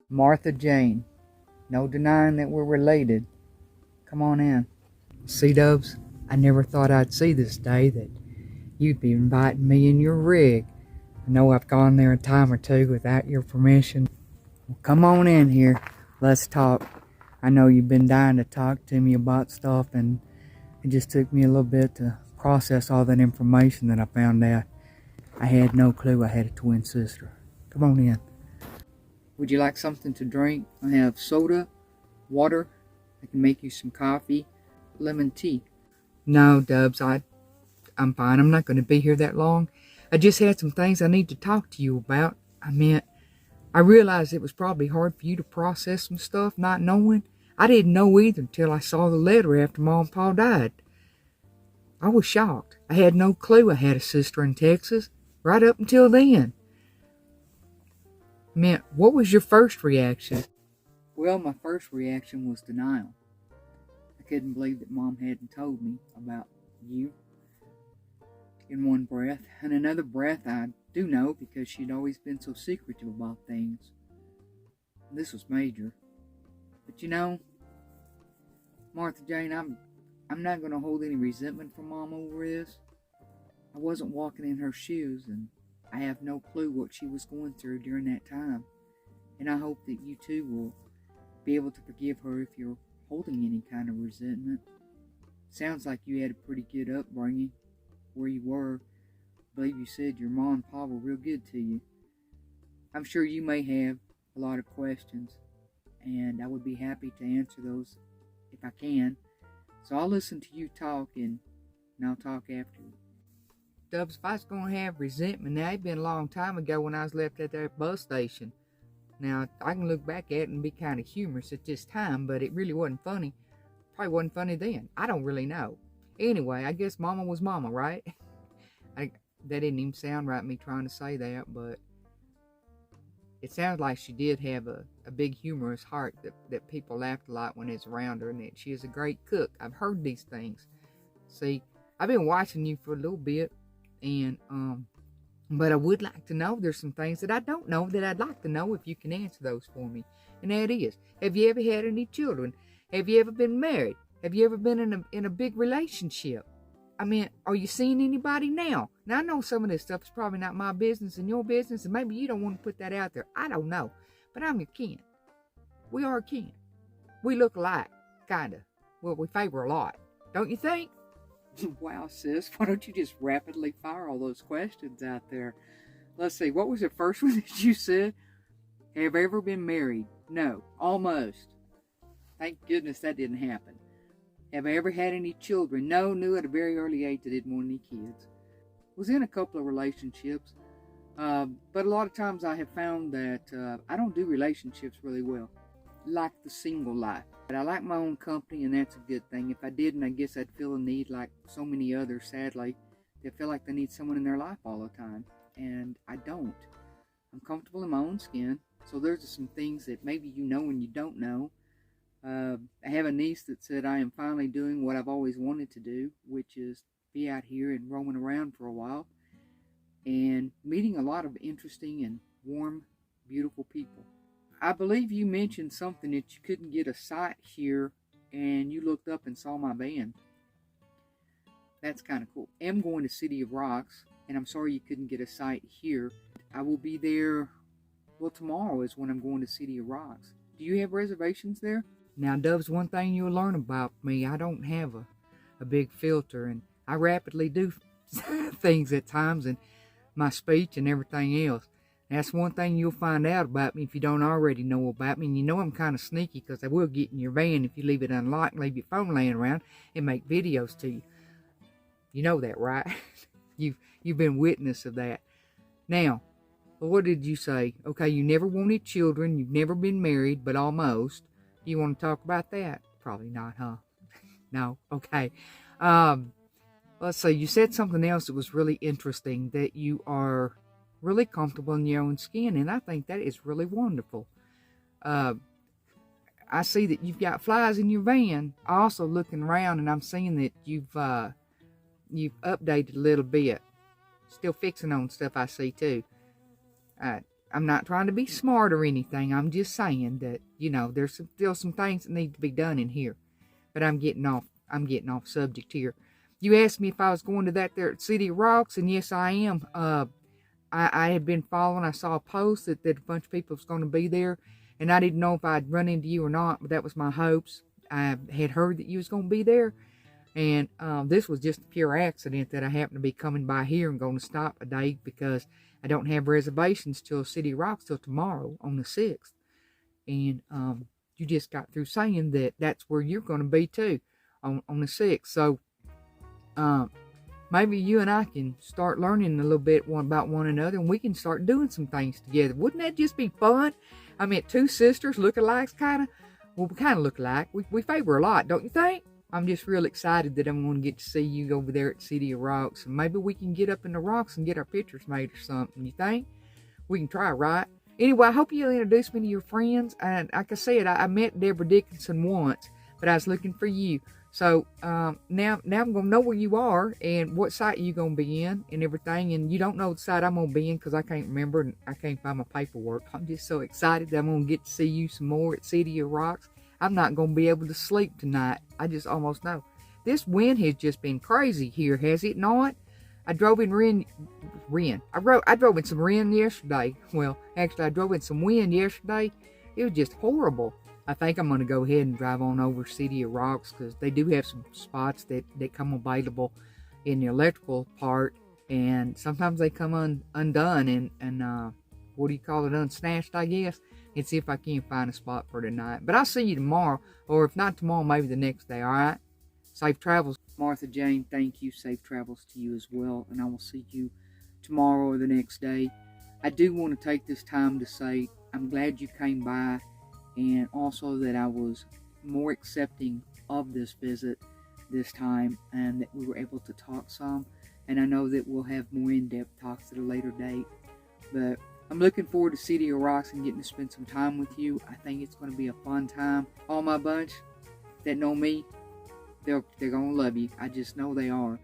Martha Jane. No denying that we're related. Come on in. See, Dubs, I never thought I'd see this day that you'd be inviting me in your rig. I know I've gone there a time or two without your permission. Well, come on in here. Let's talk. I know you've been dying to talk to me about stuff, and it just took me a little bit to process all that information that I found out. I had no clue I had a twin sister. Come on in. Would you like something to drink? I have soda, water. I can make you some coffee, lemon tea. No, Dubs, I'm fine. I'm not going to be here that long. I just had some things I need to talk to you about. I realized it was probably hard for you to process some stuff, not knowing. I didn't know either until I saw the letter after Mom and Pa died. I was shocked. I had no clue I had a sister in Texas, right up until then. What was your first reaction? Well, my first reaction was denial. I couldn't believe that Mom hadn't told me about you. In one breath, and another breath I do know because she'd always been so secretive about things. This was major. But you know, Martha Jane, I'm not going to hold any resentment from Mom over this. I wasn't walking in her shoes, and I have no clue what she was going through during that time. And I hope that you too will be able to forgive her if you're holding any kind of resentment. Sounds like you had a pretty good upbringing where you were. I believe you said your mom and pa were real good to you. I'm sure you may have a lot of questions, and I would be happy to answer those if I can. So I'll listen to you talk, and I'll talk after you. Dubs, if I was going to have resentment, now it'd been a long time ago when I was left at that bus station. Now, I can look back at it and be kind of humorous at this time, but it really wasn't funny. Probably wasn't funny then. I don't really know. Anyway, I guess Mama was Mama, right? That didn't even sound right, me trying to say that, but it sounds like she did have a big humorous heart that people laughed a lot when it's around her, and that she is a great cook. I've heard these things. See, I've been watching you for a little bit, and but I would like to know, there's some things that I don't know that I'd like to know if you can answer those for me. And that is, have you ever had any children? Have you ever been married? Have you ever been in a big relationship? Are you seeing anybody now? Now, I know some of this stuff is probably not my business and your business, and maybe you don't want to put that out there. I don't know. But I'm your kin. We are kin. We look alike, kind of. Well, we favor a lot. Don't you think? Wow, sis. Why don't you just rapidly fire all those questions out there? Let's see. What was the first one that you said? Have I ever been married? No. Almost. Thank goodness that didn't happen. Have I ever had any children? No, knew at a very early age I didn't want any kids. Was in a couple of relationships, but a lot of times I have found that I don't do relationships really well. Like the single life. But I like my own company, and that's a good thing. If I didn't, I guess I'd feel a need, like so many others, sadly, that feel like they need someone in their life all the time. And I don't. I'm comfortable in my own skin, so there's some things that maybe you know and you don't know. I have a niece that said I am finally doing what I've always wanted to do, which is be out here and roaming around for a while and meeting a lot of interesting and warm, beautiful people. I believe you mentioned something that you couldn't get a site here, and you looked up and saw my band. That's kind of cool. I'm going to City of Rocks, and I'm sorry you couldn't get a site here. I will be there, well, tomorrow is when I'm going to City of Rocks. Do you have reservations there? Now, Dubs, one thing you'll learn about me, I don't have a big filter, and I rapidly do things at times, and my speech and everything else. That's one thing you'll find out about me if you don't already know about me. And you know I'm kind of sneaky, because I will get in your van if you leave it unlocked and leave your phone laying around and make videos to you. You know that, right? You've been witness of that. Now, what did you say? Okay, you never wanted children. You've never been married, but almost. You want to talk about that? Probably not, huh? No? Okay. Let's see. You said something else that was really interesting, that you are really comfortable in your own skin, and I think that is really wonderful. I see that you've got flies in your van. Also looking around, and I'm seeing that you've updated a little bit. Still fixing on stuff, I see too. I I'm not trying to be smart or anything. I'm just saying that, you know, there's still some things that need to be done in here. But I'm getting off subject here. You asked me if I was going to that there at City of Rocks, and yes, I am. I had been following. I saw a post that a bunch of people was going to be there, and I didn't know if I'd run into you or not, but that was my hopes. I had heard that you was going to be there, and this was just a pure accident that I happened to be coming by here and going to stop a day because I don't have reservations till City of Rocks till tomorrow on the 6th. And you just got through saying that that's where you're going to be too on the 6th. So maybe you and I can start learning a little bit about one another, and we can start doing some things together. Wouldn't that just be fun? I mean, two sisters lookalikes, kind of. Well, we kind of look alike. We favor a lot, don't you think? I'm just real excited that I'm going to get to see you over there at City of Rocks, and maybe we can get up in the rocks and get our pictures made or something. You think? We can try, right? Anyway, I hope you'll introduce me to your friends. And like I said, I met Deborah Dickinson once, but I was looking for you. So now I'm going to know where you are and what site you're going to be in and everything. And you don't know the site I'm going to be in because I can't remember and I can't find my paperwork. I'm just so excited that I'm going to get to see you some more at City of Rocks. I'm not going to be able to sleep tonight. I just almost know. This wind has just been crazy here, has it not? I drove in I drove in some rain yesterday. Well, actually, I drove in some wind yesterday. It was just horrible. I think I'm going to go ahead and drive on over City of Rocks because they do have some spots that come available in the electrical part, and sometimes they come undone and what do you call it, unsnatched, I guess, and see if I can find a spot for tonight. But I'll see you tomorrow, or if not tomorrow, maybe the next day, all right? Safe travels. Martha Jane, thank you. Safe travels to you as well, and I will see you tomorrow or the next day. I do want to take this time to say I'm glad you came by, and also that I was more accepting of this visit this time, and that we were able to talk some. And I know that we'll have more in-depth talks at a later date. But I'm looking forward to City of Rocks and getting to spend some time with you. I think it's going to be a fun time. All my bunch that know me, they're going to love you. I just know they are.